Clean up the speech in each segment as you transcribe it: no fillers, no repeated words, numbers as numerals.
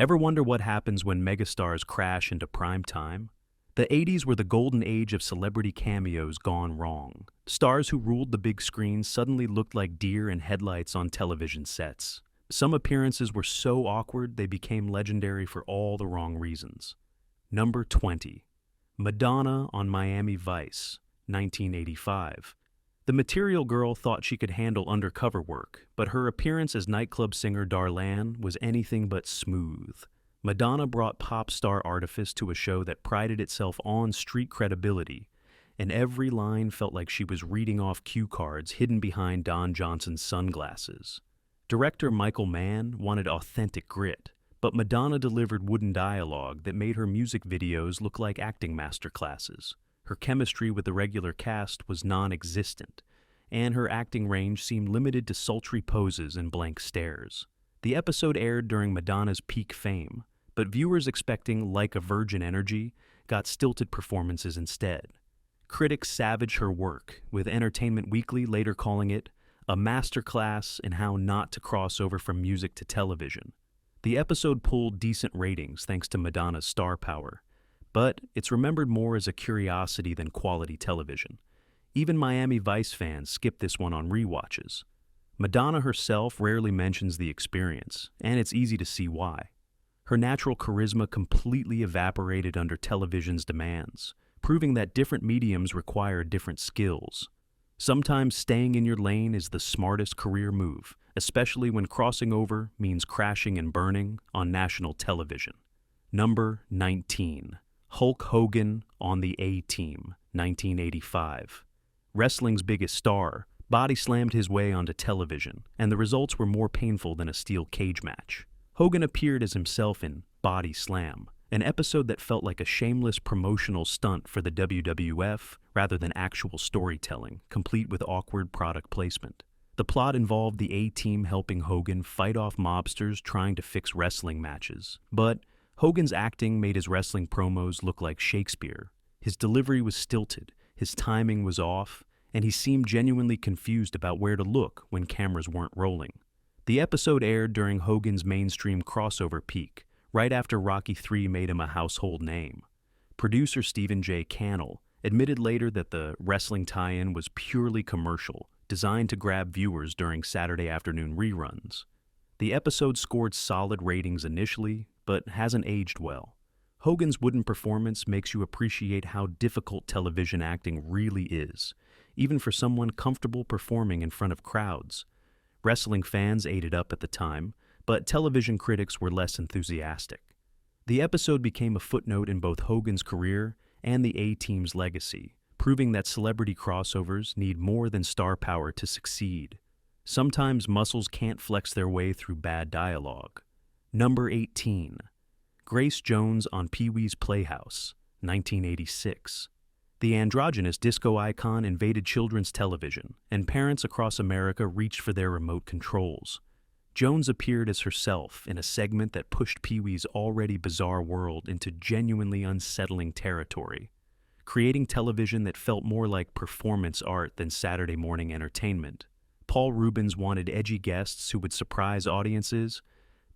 Ever wonder what happens when megastars crash into prime time? The 80s were the golden age of celebrity cameos gone wrong. Stars who ruled the big screen suddenly looked like deer in headlights on television sets. Some appearances were so awkward they became legendary for all the wrong reasons. Number 20. Madonna on Miami Vice, 1985. The Material Girl thought she could handle undercover work, but her appearance as nightclub singer Darlene was anything but smooth. Madonna brought pop star artifice to a show that prided itself on street credibility, and every line felt like she was reading off cue cards hidden behind Don Johnson's sunglasses. Director Michael Mann wanted authentic grit, but Madonna delivered wooden dialogue that made her music videos look like acting masterclasses. Her chemistry with the regular cast was non-existent, and her acting range seemed limited to sultry poses and blank stares. The episode aired during Madonna's peak fame, but viewers expecting Like a Virgin energy got stilted performances instead. Critics savaged her work, with Entertainment Weekly later calling it a masterclass in how not to cross over from music to television. The episode pulled decent ratings thanks to Madonna's star power, but it's remembered more as a curiosity than quality television. Even Miami Vice fans skip this one on rewatches. Madonna herself rarely mentions the experience, and it's easy to see why. Her natural charisma completely evaporated under television's demands, proving that different mediums require different skills. Sometimes staying in your lane is the smartest career move, especially when crossing over means crashing and burning on national television. Number 19. Hulk Hogan on the ATeam, 1985. Wrestling's biggest star body slammed his way onto television, and the results were more painful than a steel cage match. Hogan appeared as himself in Body Slam, an episode that felt like a shameless promotional stunt for the WWF rather than actual storytelling, complete with awkward product placement. The plot involved the A-Team helping Hogan fight off mobsters trying to fix wrestling matches, but Hogan's acting made his wrestling promos look like Shakespeare. His delivery was stilted, his timing was off, and he seemed genuinely confused about where to look when cameras weren't rolling. The episode aired during Hogan's mainstream crossover peak, right after Rocky III made him a household name. Producer Stephen J. Cannell admitted later that the wrestling tie-in was purely commercial, designed to grab viewers during Saturday afternoon reruns. The episode scored solid ratings initially, but hasn't aged well. Hogan's wooden performance makes you appreciate how difficult television acting really is, even for someone comfortable performing in front of crowds. Wrestling fans ate it up at the time, but television critics were less enthusiastic. The episode became a footnote in both Hogan's career and the A-Team's legacy, proving that celebrity crossovers need more than star power to succeed. Sometimes muscles can't flex their way through bad dialogue. Number 18. Grace Jones on PeeWees Playhouse, 1986. The androgynous disco icon invaded children's television, and parents across America reached for their remote controls. Jones appeared as herself in a segment that pushed Pee-wee's already bizarre world into genuinely unsettling territory, creating television that felt more like performance art than Saturday morning entertainment. Paul Reubens wanted edgy guests who would surprise audiences,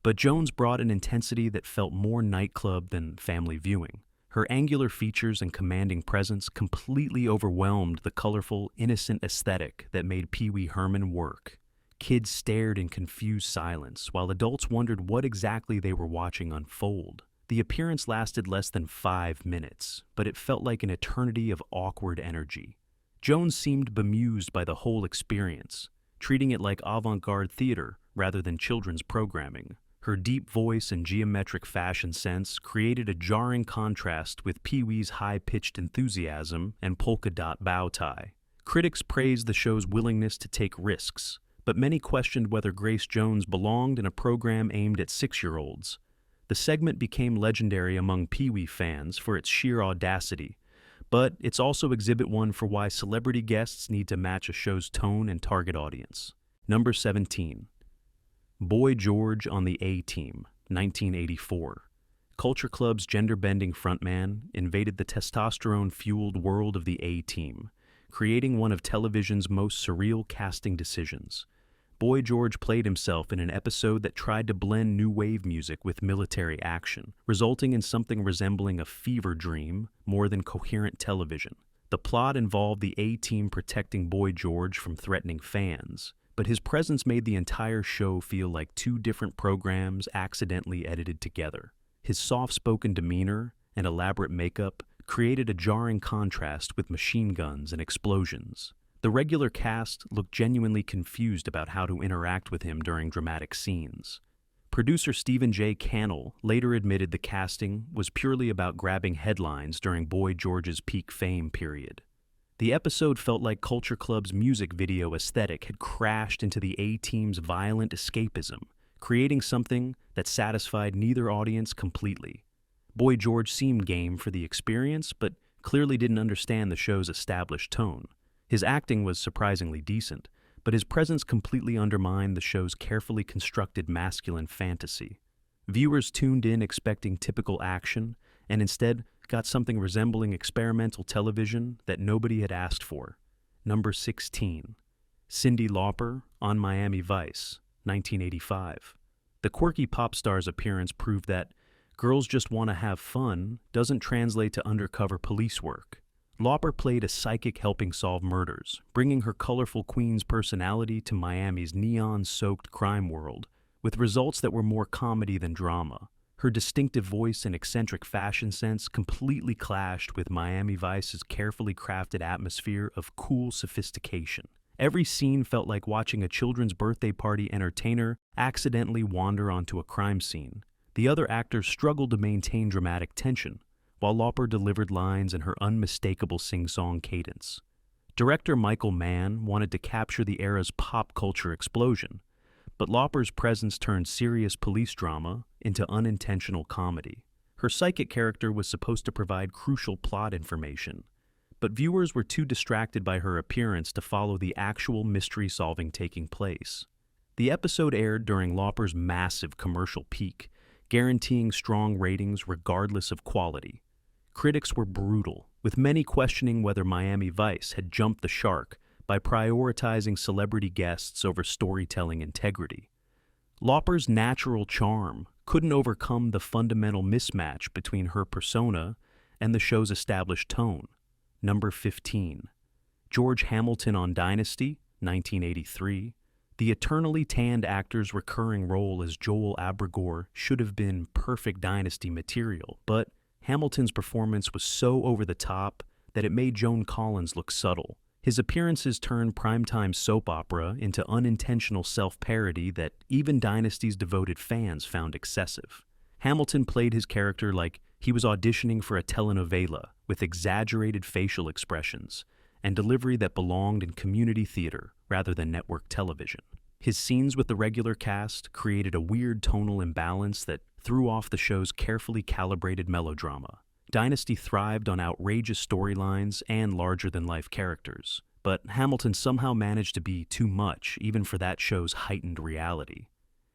but Jones brought an intensity that felt more nightclub than family viewing. Her angular features and commanding presence completely overwhelmed the colorful, innocent aesthetic that made Pee-wee Herman work. Kids stared in confused silence, while adults wondered what exactly they were watching unfold. The appearance lasted less than 5 minutes, but it felt like an eternity of awkward energy. Jones seemed bemused by the whole experience, treating it like avant-garde theater rather than children's programming. Her deep voice and geometric fashion sense created a jarring contrast with Pee-wee's high-pitched enthusiasm and polka-dot bow tie. Critics praised the show's willingness to take risks, but many questioned whether Grace Jones belonged in a program aimed at 6-year-olds. The segment became legendary among Pee-wee fans for its sheer audacity, but it's also Exhibit 1 for why celebrity guests need to match a show's tone and target audience. Number 17. Boy George on the A-Team, 1984. Culture Club's gender-bending frontman invaded the testosterone-fueled world of the A-Team, creating one of television's most surreal casting decisions. Boy George played himself in an episode that tried to blend new wave music with military action, resulting in something resembling a fever dream more than coherent television. The plot involved the A-Team protecting Boy George from threatening fans, but his presence made the entire show feel like two different programs accidentally edited together. His soft-spoken demeanor and elaborate makeup created a jarring contrast with machine guns and explosions. The regular cast looked genuinely confused about how to interact with him during dramatic scenes. Producer Stephen J. Cannell later admitted the casting was purely about grabbing headlines during Boy George's peak fame period. The episode felt like Culture Club's music video aesthetic had crashed into the A-Team's violent escapism, creating something that satisfied neither audience completely. Boy George seemed game for the experience, but clearly didn't understand the show's established tone. His acting was surprisingly decent, but his presence completely undermined the show's carefully constructed masculine fantasy. Viewers tuned in expecting typical action, and instead got something resembling experimental television that nobody had asked for. Number 16. Cyndi Lauper on Miami Vice, 1985. The quirky pop star's appearance proved that girls just want to have fun doesn't translate to undercover police work. Lauper played a psychic helping solve murders, bringing her colorful queen's personality to Miami's neon-soaked crime world, with results that were more comedy than drama. Her distinctive voice and eccentric fashion sense completely clashed with Miami Vice's carefully crafted atmosphere of cool sophistication. Every scene felt like watching a children's birthday party entertainer accidentally wander onto a crime scene. The other actors struggled to maintain dramatic tension, while Lauper delivered lines in her unmistakable sing-song cadence. Director Michael Mann wanted to capture the era's pop culture explosion, but Lauper's presence turned serious police drama into unintentional comedy. Her psychic character was supposed to provide crucial plot information, but viewers were too distracted by her appearance to follow the actual mystery-solving taking place. The episode aired during Lauper's massive commercial peak, guaranteeing strong ratings regardless of quality. Critics were brutal, with many questioning whether Miami Vice had jumped the shark by prioritizing celebrity guests over storytelling integrity. Lauper's natural charm couldn't overcome the fundamental mismatch between her persona and the show's established tone. Number 15. George Hamilton on Dynasty, 1983. The eternally tanned actor's recurring role as Joel Abrigor should have been perfect Dynasty material, but Hamilton's performance was so over the top that it made Joan Collins look subtle. His appearances turned primetime soap opera into unintentional self-parody that even Dynasty's devoted fans found excessive. Hamilton played his character like he was auditioning for a telenovela, with exaggerated facial expressions and delivery that belonged in community theater rather than network television. His scenes with the regular cast created a weird tonal imbalance that threw off the show's carefully calibrated melodrama. Dynasty thrived on outrageous storylines and larger-than-life characters, but Hamilton somehow managed to be too much even for that show's heightened reality.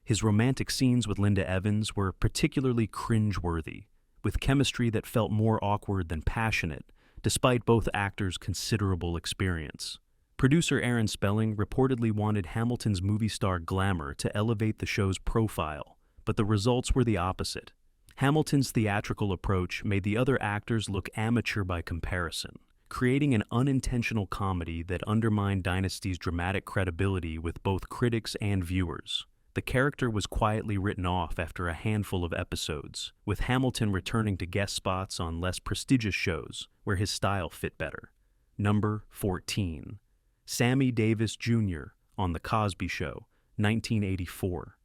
His romantic scenes with Linda Evans were particularly cringe-worthy, with chemistry that felt more awkward than passionate, despite both actors' considerable experience. Producer Aaron Spelling reportedly wanted Hamilton's movie star glamour to elevate the show's profile, but the results were the opposite. Hamilton's theatrical approach made the other actors look amateur by comparison, creating an unintentional comedy that undermined Dynasty's dramatic credibility with both critics and viewers. The character was quietly written off after a handful of episodes, with Hamilton returning to guest spots on less prestigious shows where his style fit better. Number 14. Sammy Davis Jr. on The Cosby Show, 1984.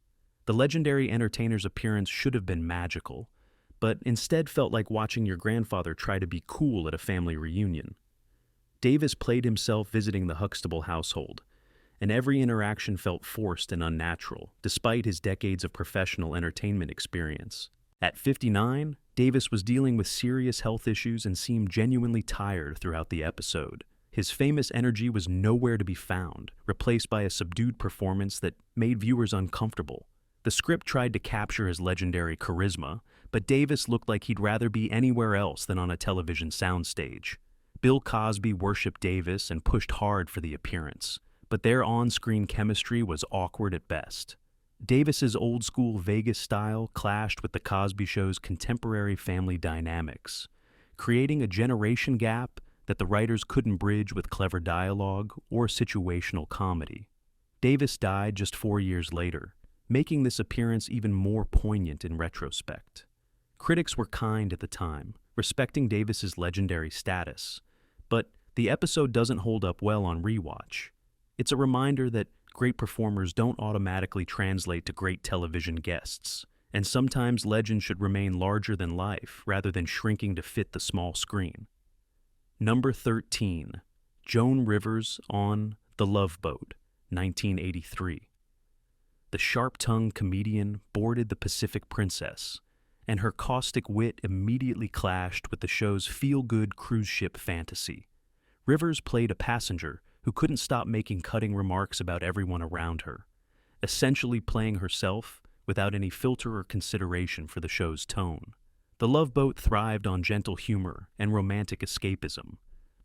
The legendary entertainer's appearance should have been magical, but instead felt like watching your grandfather try to be cool at a family reunion. Davis played himself visiting the Huxtable household, and every interaction felt forced and unnatural, despite his decades of professional entertainment experience. At 59, Davis was dealing with serious health issues and seemed genuinely tired throughout the episode. His famous energy was nowhere to be found, replaced by a subdued performance that made viewers uncomfortable. The script tried to capture his legendary charisma, but Davis looked like he'd rather be anywhere else than on a television soundstage. Bill Cosby worshipped Davis and pushed hard for the appearance, but their on-screen chemistry was awkward at best. Davis's old-school Vegas style clashed with the Cosby Show's contemporary family dynamics, creating a generation gap that the writers couldn't bridge with clever dialogue or situational comedy. Davis died just 4 years later, making this appearance even more poignant in retrospect. Critics were kind at the time, respecting Davis's legendary status, but the episode doesn't hold up well on rewatch. It's a reminder that great performers don't automatically translate to great television guests, and sometimes legends should remain larger than life rather than shrinking to fit the small screen. Number 13. Joan Rivers on The Loveboat, 1983. The sharp-tongued comedian boarded the Pacific Princess, and her caustic wit immediately clashed with the show's feel-good cruise ship fantasy. Rivers played a passenger who couldn't stop making cutting remarks about everyone around her, essentially playing herself without any filter or consideration for the show's tone. The Loveboat thrived on gentle humor and romantic escapism,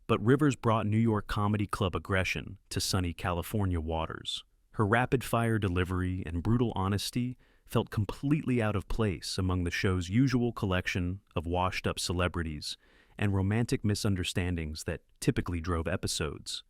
but Rivers brought New York comedy club aggression to sunny California waters. Her rapid-fire delivery and brutal honesty felt completely out of place among the show's usual collection of washed-up celebrities and romantic misunderstandings that typically drove episodes.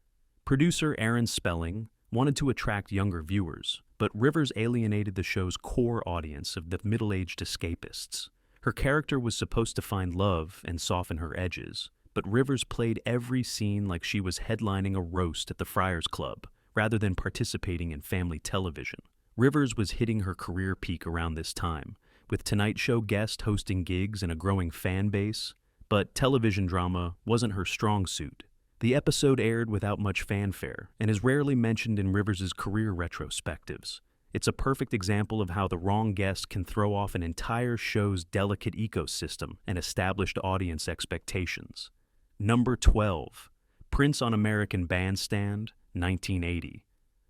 Producer Aaron Spelling wanted to attract younger viewers, but Rivers alienated the show's core audience of the middle-aged escapists. Her character was supposed to find love and soften her edges, but Rivers played every scene like she was headlining a roast at the Friars Club, rather than participating in family television. Rivers was hitting her career peak around this time, with Tonight Show guest hosting gigs and a growing fan base, but television drama wasn't her strong suit. The episode aired without much fanfare and is rarely mentioned in Rivers' career retrospectives. It's a perfect example of how the wrong guest can throw off an entire show's delicate ecosystem and established audience expectations. Number 12. Prince on American Bandstand, 1980.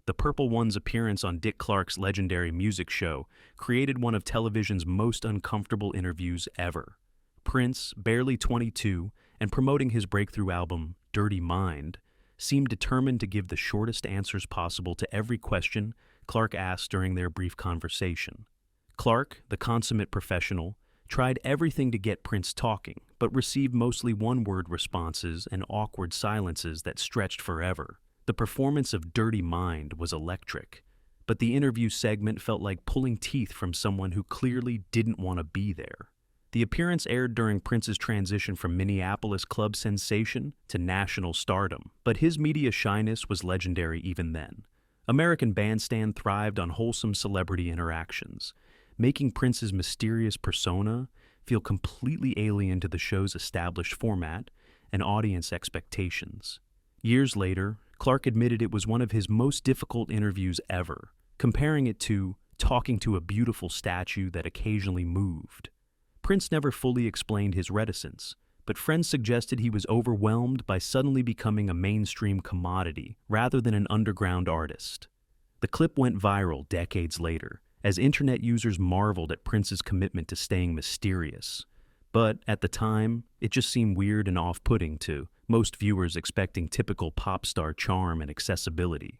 The Purple One's appearance on Dick Clark's legendary music show created one of television's most uncomfortable interviews ever. Prince, barely 22, and promoting his breakthrough album, Dirty Mind, seemed determined to give the shortest answers possible to every question Clark asked during their brief conversation. Clark, the consummate professional, tried everything to get Prince talking, but received mostly one-word responses and awkward silences that stretched forever. The performance of Dirty Mind was electric, but the interview segment felt like pulling teeth from someone who clearly didn't want to be there. The appearance aired during Prince's transition from Minneapolis club sensation to national stardom, but his media shyness was legendary even then. American Bandstand thrived on wholesome celebrity interactions, making Prince's mysterious persona feel completely alien to the show's established format and audience expectations. Years later, Clark admitted it was one of his most difficult interviews ever, comparing it to talking to a beautiful statue that occasionally moved. Prince never fully explained his reticence, but friends suggested he was overwhelmed by suddenly becoming a mainstream commodity rather than an underground artist. The clip went viral decades later, as internet users marveled at Prince's commitment to staying mysterious. But at the time, it just seemed weird and off-putting to most viewers expecting typical pop star charm and accessibility.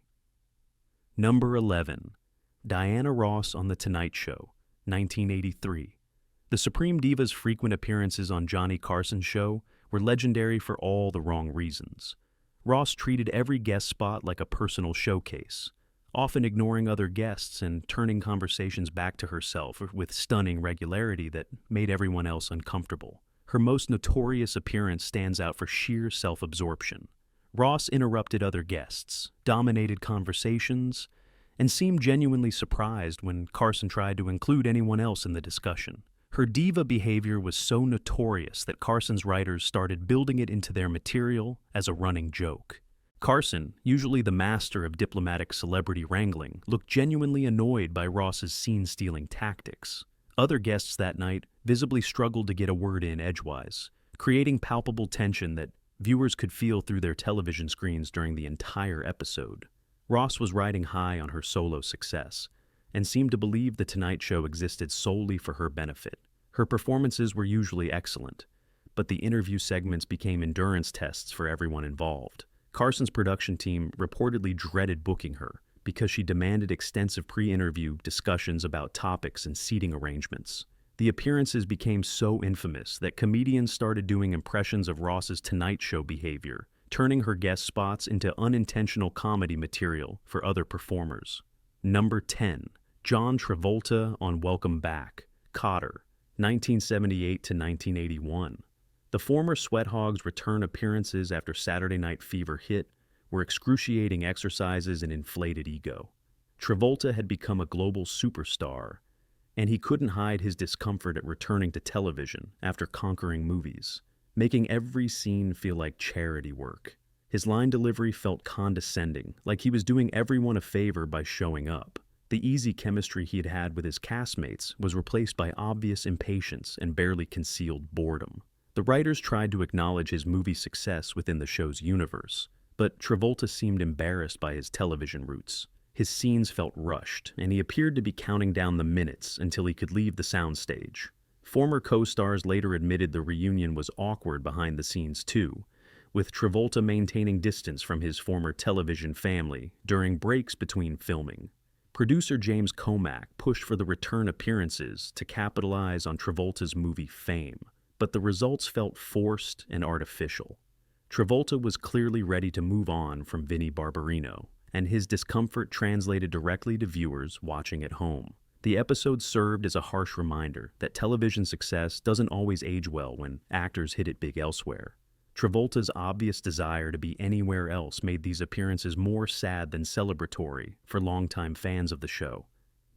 Number 11. Diana Ross on The Tonight Show, 1983. The Supreme Diva's frequent appearances on Johnny Carson's show were legendary for all the wrong reasons. Ross treated every guest spot like a personal showcase, often ignoring other guests and turning conversations back to herself with stunning regularity that made everyone else uncomfortable. Her most notorious appearance stands out for sheer self-absorption. Ross interrupted other guests, dominated conversations, and seemed genuinely surprised when Carson tried to include anyone else in the discussion. Her diva behavior was so notorious that Carson's writers started building it into their material as a running joke. Carson, usually the master of diplomatic celebrity wrangling, looked genuinely annoyed by Ross's scene-stealing tactics. Other guests that night visibly struggled to get a word in edgewise, creating palpable tension that viewers could feel through their television screens during the entire episode. Ross was riding high on her solo success, and seemed to believe The Tonight Show existed solely for her benefit. Her performances were usually excellent, but the interview segments became endurance tests for everyone involved, Carson's production team reportedly dreaded booking her because she demanded extensive pre-interview discussions about topics and seating arrangements. The appearances became so infamous that comedians started doing impressions of Ross's Tonight Show behavior, turning her guest spots into unintentional comedy material for other performers. Number 10. John Travolta on Welcome Back, Kotter, 1978 to 1981. The former Sweat Hog's return appearances after Saturday Night Fever hit were excruciating exercises in inflated ego. Travolta had become a global superstar, and he couldn't hide his discomfort at returning to television after conquering movies, making every scene feel like charity work. His line delivery felt condescending, like he was doing everyone a favor by showing up. The easy chemistry he had had with his castmates was replaced by obvious impatience and barely concealed boredom. The writers tried to acknowledge his movie success within the show's universe, but Travolta seemed embarrassed by his television roots. His scenes felt rushed, and he appeared to be counting down the minutes until he could leave the soundstage. Former co-stars later admitted the reunion was awkward behind the scenes too, with Travolta maintaining distance from his former television family during breaks between filming. Producer James Comack pushed for the return appearances to capitalize on Travolta's movie fame, but the results felt forced and artificial. Travolta was clearly ready to move on from Vinnie Barbarino, and his discomfort translated directly to viewers watching at home. The episode served as a harsh reminder that television success doesn't always age well when actors hit it big elsewhere. Travolta's obvious desire to be anywhere else made these appearances more sad than celebratory for longtime fans of the show.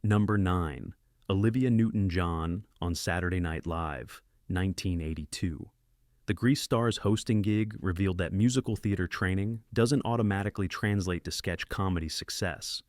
Number 9. Olivia Newton-John on Saturday Night Live, 1982. The Grease star's hosting gig revealed that musical theater training doesn't automatically translate to sketch comedy success.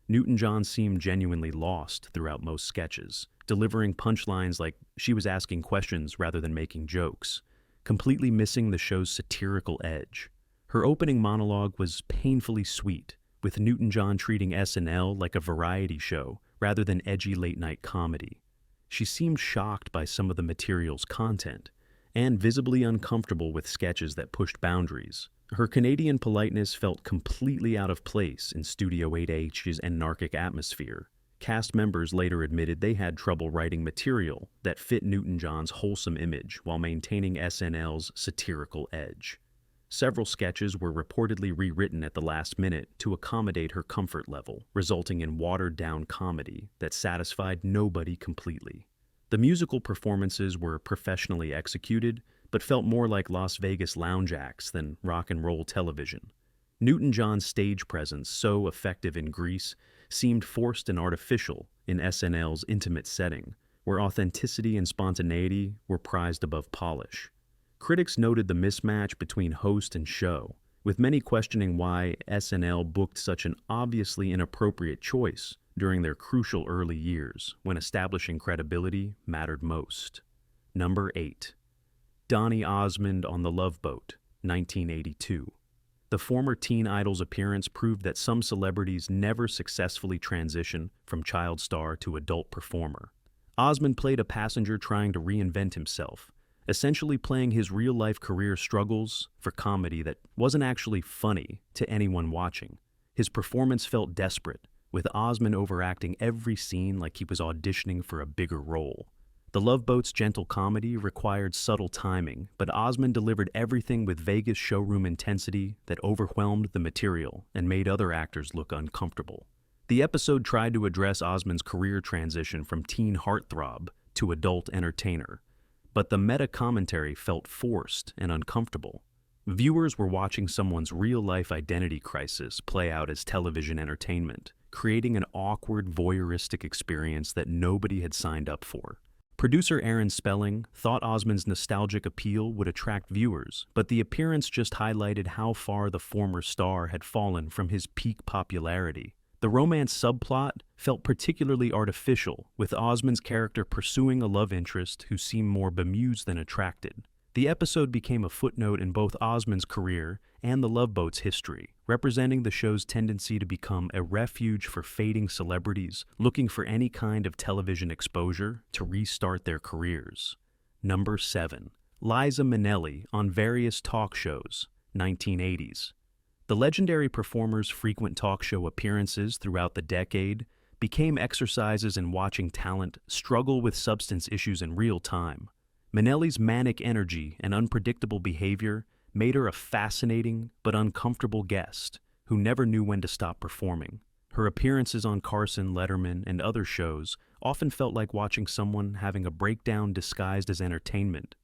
Newton-John seemed genuinely lost throughout most sketches, delivering punchlines like she was asking questions rather than making jokes, completely missing the show's satirical edge. Her opening monologue was painfully sweet, with Newton-John treating SNL like a variety show rather than edgy late-night comedy. She seemed shocked by some of the material's content, and visibly uncomfortable with sketches that pushed boundaries. Her Canadian politeness felt completely out of place in Studio 8H's anarchic atmosphere. Cast members later admitted they had trouble writing material that fit Newton-John's wholesome image while maintaining SNL's satirical edge. Several sketches were reportedly rewritten at the last minute to accommodate her comfort level, resulting in watered-down comedy that satisfied nobody completely. The musical performances were professionally executed, but felt more like Las Vegas lounge acts than rock and roll television. Newton-John's stage presence, so effective in Grease, seemed forced and artificial in SNL's intimate setting, where authenticity and spontaneity were prized above polish. Critics noted the mismatch between host and show, with many questioning why SNL booked such an obviously inappropriate choice during their crucial early years when establishing credibility mattered most. Number 8. Donnie Osmond on the Loveboat, 1982. The former Teen Idol's appearance proved that some celebrities never successfully transition from child star to adult performer. Osmond played a passenger trying to reinvent himself, essentially playing his real-life career struggles for comedy that wasn't actually funny to anyone watching. His performance felt desperate, with Osmond overacting every scene like he was auditioning for a bigger role. The Loveboat's gentle comedy required subtle timing, but Osmond delivered everything with Vegas showroom intensity that overwhelmed the material and made other actors look uncomfortable. The episode tried to address Osmond's career transition from teen heartthrob to adult entertainer, but the meta-commentary felt forced and uncomfortable. Viewers were watching someone's real-life identity crisis play out as television entertainment, creating an awkward, voyeuristic experience that nobody had signed up for. Producer Aaron Spelling thought Osmond's nostalgic appeal would attract viewers, but the appearance just highlighted how far the former star had fallen from his peak popularity. The romance subplot felt particularly artificial, with Osmond's character pursuing a love interest who seemed more bemused than attracted. The episode became a footnote in both Osmond's career and the Loveboat's history, representing the show's tendency to become a refuge for fading celebrities looking for any kind of television exposure to restart their careers. Number 7. Liza Minnelli on various talk shows, 1980s. The legendary performer's frequent talk show appearances throughout the decade became exercises in watching talent struggle with substance issues in real time. Minnelli's manic energy and unpredictable behavior made her a fascinating but uncomfortable guest who never knew when to stop performing. Her appearances on Carson, Letterman, and other shows often felt like watching someone having a breakdown disguised as entertainment.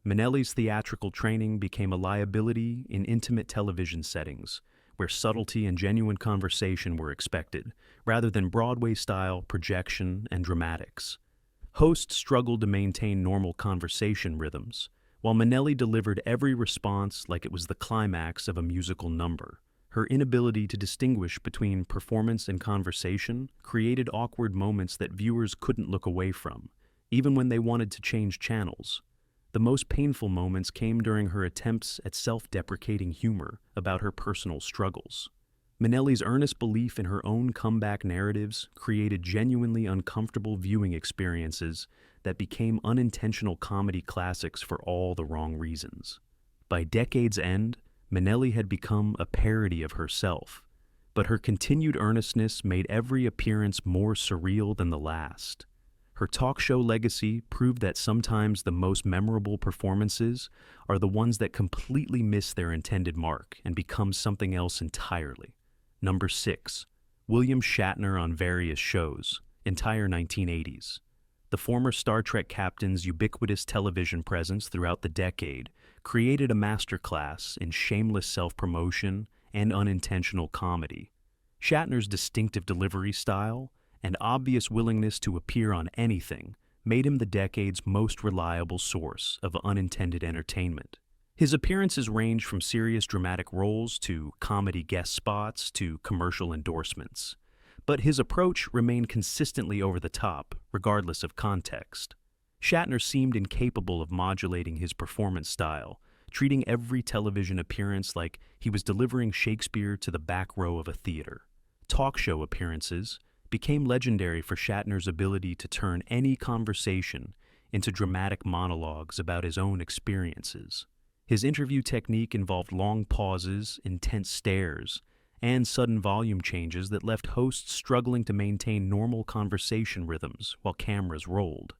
Minnelli's theatrical training became a liability in intimate television settings, where subtlety and genuine conversation were expected, rather than Broadway-style projection and dramatics. Hosts struggled to maintain normal conversation rhythms, while Minnelli delivered every response like it was the climax of a musical number. Her inability to distinguish between performance and conversation created awkward moments that viewers couldn't look away from, even when they wanted to change channels. The most painful moments came during her attempts at self-deprecating humor about her personal struggles. Minnelli's earnest belief in her own comeback narratives created genuinely uncomfortable viewing experiences that became unintentional comedy classics for all the wrong reasons. By decade's end, Minnelli had become a parody of herself, but her continued earnestness made every appearance more surreal than the last. Her talk show legacy proved that sometimes the most memorable performances are the ones that completely miss their intended mark and become something else entirely. Number 6. William Shatner on various shows, entire 1980s. The former Star Trek captain's ubiquitous television presence throughout the decade created a masterclass in shameless self-promotion and unintentional comedy. Shatner's distinctive delivery style and obvious willingness to appear on anything made him the decade's most reliable source of unintended entertainment. His appearances ranged from serious dramatic roles to comedy guest spots to commercial endorsements, but his approach remained consistently over the top, regardless of context. Shatner seemed incapable of modulating his performance style, treating every television appearance like he was delivering Shakespeare to the back row of a theater. Talk show appearances became legendary for Shatner's ability to turn any conversation into dramatic monologues about his own experiences. His interview technique involved long pauses, intense stares, and sudden volume changes that left hosts struggling to maintain normal conversation rhythms while cameras rolled.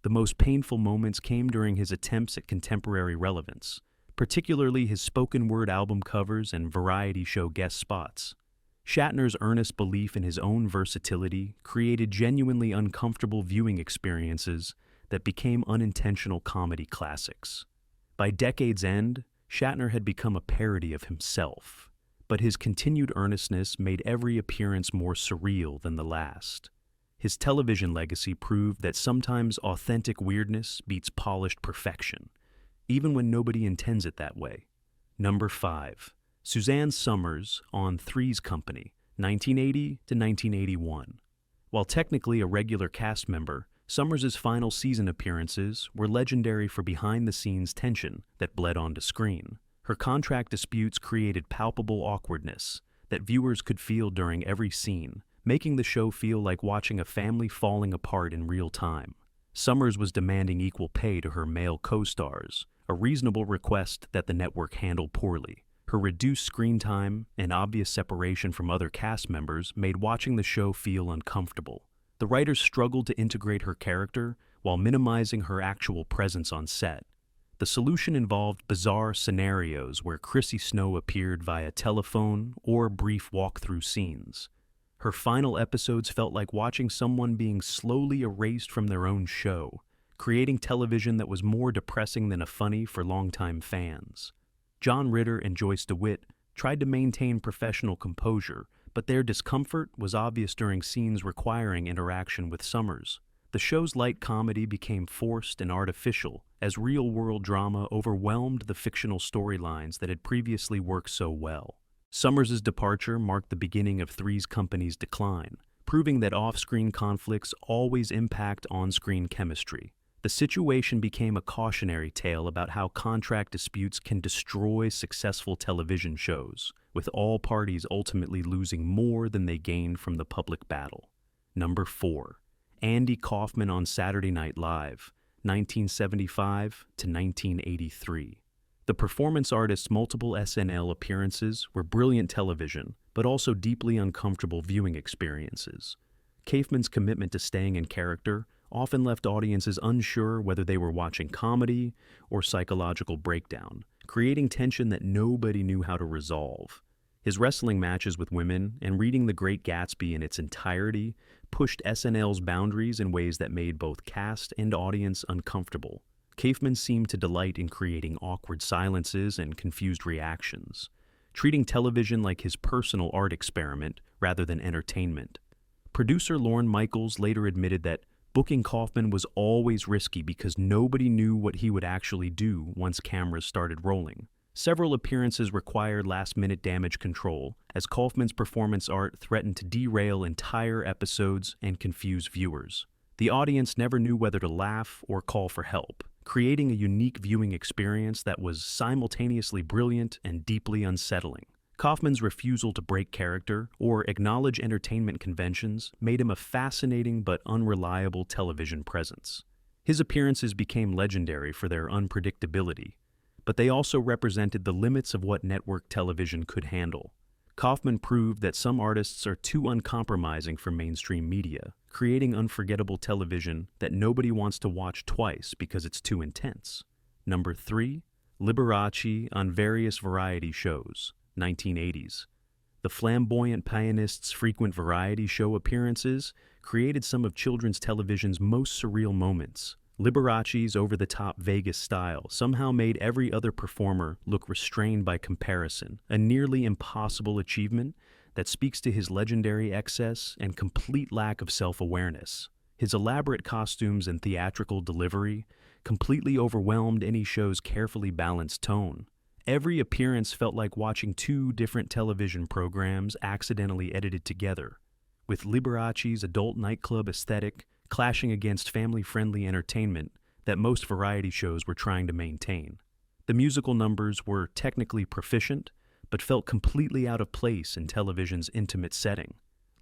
The most painful moments came during his attempts at contemporary relevance, particularly his spoken word album covers and variety show guest spots. Shatner's earnest belief in his own versatility created genuinely uncomfortable viewing experiences that became unintentional comedy classics. By decade's end, Shatner had become a parody of himself, but his continued earnestness made every appearance more surreal than the last. His television legacy proved that sometimes authentic weirdness beats polished perfection, even when nobody intends it that way. Number 5. Suzanne Somers on Three's Company, 1980 to 1981. While technically a regular cast member, Somers' final season appearances were legendary for behind-the-scenes tension that bled onto screen. Her contract disputes created palpable awkwardness that viewers could feel during every scene, making the show feel like watching a family falling apart in real time. Somers was demanding equal pay to her male co-stars, a reasonable request that the network handled poorly. Her reduced screen time and obvious separation from other cast members made watching the show feel uncomfortable. The writers struggled to integrate her character while minimizing her actual presence on set. The solution involved bizarre scenarios where Chrissy Snow appeared via telephone or brief walkthrough scenes. Her final episodes felt like watching someone being slowly erased from their own show, creating television that was more depressing than a funny for longtime fans. John Ritter and Joyce DeWitt tried to maintain professional composure, but their discomfort was obvious during scenes requiring interaction with Somers. The show's light comedy became forced and artificial as real-world drama overwhelmed the fictional storylines that had previously worked so well. Somers' departure marked the beginning of Three's Company's decline, proving that off-screen conflicts always impact on-screen chemistry. The situation became a cautionary tale about how contract disputes can destroy successful television shows, with all parties ultimately losing more than they gained from the public battle. Number 4. Andy Kaufman on Saturday Night Live, 1975 to 1983. The performance artist's multiple SNL appearances were brilliant television, but also deeply uncomfortable viewing experiences. Kaufman's commitment to staying in character often left audiences unsure whether they were watching comedy or psychological breakdown, creating tension that nobody knew how to resolve. His wrestling matches with women and reading The Great Gatsby in its entirety pushed SNL's boundaries in ways that made both cast and audience uncomfortable. Kaufman seemed to delight in creating awkward silences and confused reactions, treating television like his personal art experiment rather than entertainment. Producer Lorne Michaels later admitted that booking Kaufman was always risky because nobody knew what he would actually do once cameras started rolling. Several appearances required last-minute damage control, as Kaufman's performance art threatened to derail entire episodes and confuse viewers. The audience never knew whether to laugh or call for help, creating a unique viewing experience that was simultaneously brilliant and deeply unsettling. Kaufman's refusal to break character or acknowledge entertainment conventions made him a fascinating but unreliable television presence. His appearances became legendary for their unpredictability, but they also represented the limits of what network television could handle. Kaufman proved that some artists are too uncompromising for mainstream media, creating unforgettable television that nobody wants to watch twice because it's too intense. Number 3, Liberace on various variety shows, 1980s. The flamboyant pianist's frequent variety show appearances created some of children's television's most surreal moments. Liberace's over-the-top Vegas style somehow made every other performer look restrained by comparison, a nearly impossible achievement that speaks to his legendary excess and complete lack of self-awareness. His elaborate costumes and theatrical delivery completely overwhelmed any show's carefully balanced tone. Every appearance felt like watching two different television programs accidentally edited together, with Liberace's adult nightclub aesthetic clashing against family-friendly entertainment that most variety shows were trying to maintain. The musical numbers were technically proficient, but felt completely out of place in television's intimate setting.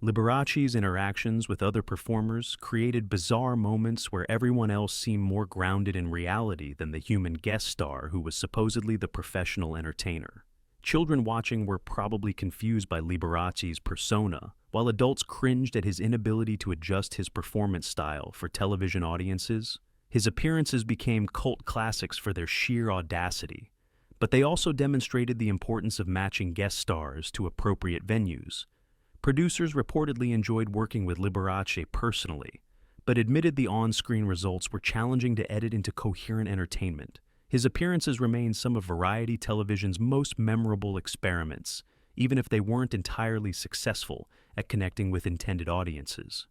Liberace's interactions with other performers created bizarre moments where everyone else seemed more grounded in reality than the human guest star who was supposedly the professional entertainer. Children watching were probably confused by Liberace's persona, while adults cringed at his inability to adjust his performance style for television audiences. His appearances became cult classics for their sheer audacity, but they also demonstrated the importance of matching guest stars to appropriate venues. Producers reportedly enjoyed working with Liberace personally, but admitted the on-screen results were challenging to edit into coherent entertainment. His appearances remain some of variety television's most memorable experiments, even if they weren't entirely successful at connecting with intended audiences.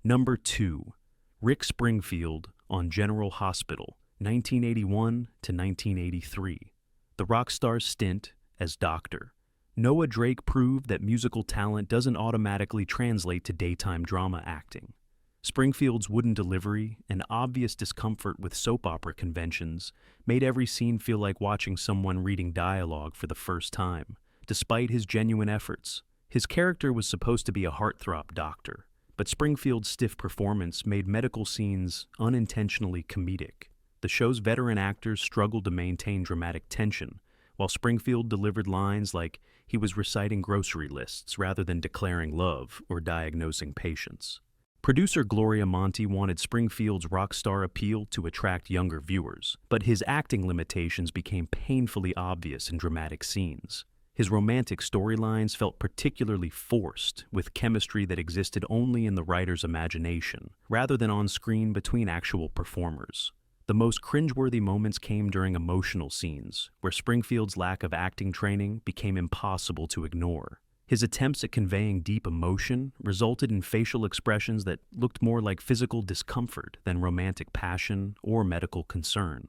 Number 2, Rick Springfield on General Hospital, 1981 to 1983. The rock star's stint as Doctor. Noah Drake proved that musical talent doesn't automatically translate to daytime drama acting. Springfield's wooden delivery and obvious discomfort with soap opera conventions made every scene feel like watching someone reading dialogue for the first time. Despite his genuine efforts, his character was supposed to be a heartthrob doctor, but Springfield's stiff performance made medical scenes unintentionally comedic. The show's veteran actors struggled to maintain dramatic tension, while Springfield delivered lines like he was reciting grocery lists rather than declaring love or diagnosing patients. Producer Gloria Monty wanted Springfield's rock star appeal to attract younger viewers, but his acting limitations became painfully obvious in dramatic scenes. His romantic storylines felt particularly forced, with chemistry that existed only in the writer's imagination, rather than on screen between actual performers. The most cringeworthy moments came during emotional scenes, where Springfield's lack of acting training became impossible to ignore. His attempts at conveying deep emotion resulted in facial expressions that looked more like physical discomfort than romantic passion or medical concern.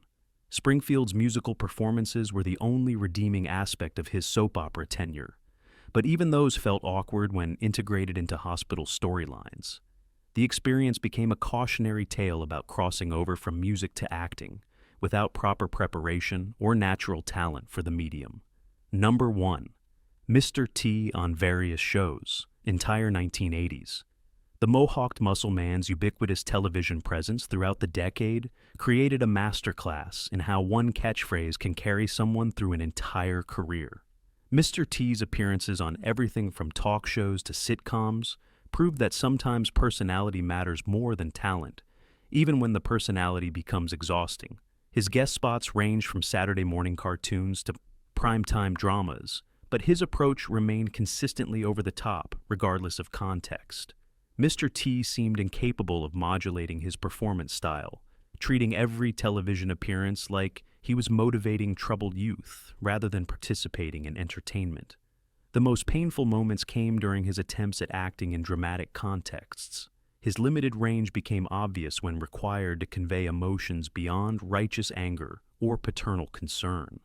Springfield's musical performances were the only redeeming aspect of his soap opera tenure, but even those felt awkward when integrated into hospital storylines. The experience became a cautionary tale about crossing over from music to acting without proper preparation or natural talent for the medium. Number 1. Mr. T on various shows, entire 1980s. The The mohawked muscle man's ubiquitous television presence throughout the decade created a masterclass in how one catchphrase can carry someone through an entire career. Mr. T's appearances on everything from talk shows to sitcoms proved that sometimes personality matters more than talent, even when the personality becomes exhausting. His guest spots ranged from Saturday morning cartoons to primetime dramas, but his approach remained consistently over the top, regardless of context. Mr. T seemed incapable of modulating his performance style, treating every television appearance like he was motivating troubled youth rather than participating in entertainment. The most painful moments came during his attempts at acting in dramatic contexts. His limited range became obvious when required to convey emotions beyond righteous anger or paternal concern.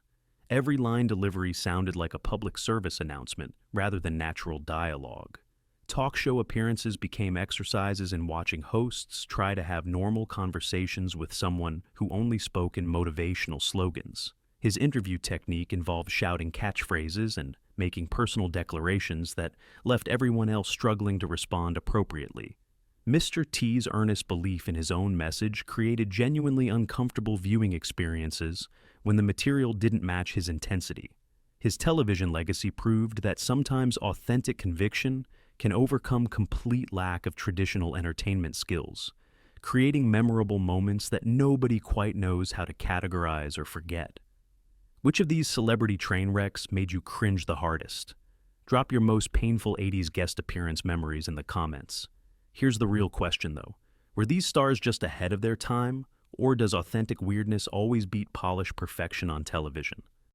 Every line delivery sounded like a public service announcement rather than natural dialogue. Talk show appearances became exercises in watching hosts try to have normal conversations with someone who only spoke in motivational slogans. His interview technique involved shouting catchphrases and making personal declarations that left everyone else struggling to respond appropriately. Mr. T's earnest belief in his own message created genuinely uncomfortable viewing experiences when the material didn't match his intensity. His television legacy proved that sometimes authentic conviction can overcome complete lack of traditional entertainment skills, creating memorable moments that nobody quite knows how to categorize or forget. Which of these celebrity train wrecks made you cringe the hardest? Drop your most painful 80s guest appearance memories in the comments. Here's the real question though. Were these stars just ahead of their time, or does authentic weirdness always beat polished perfection on television?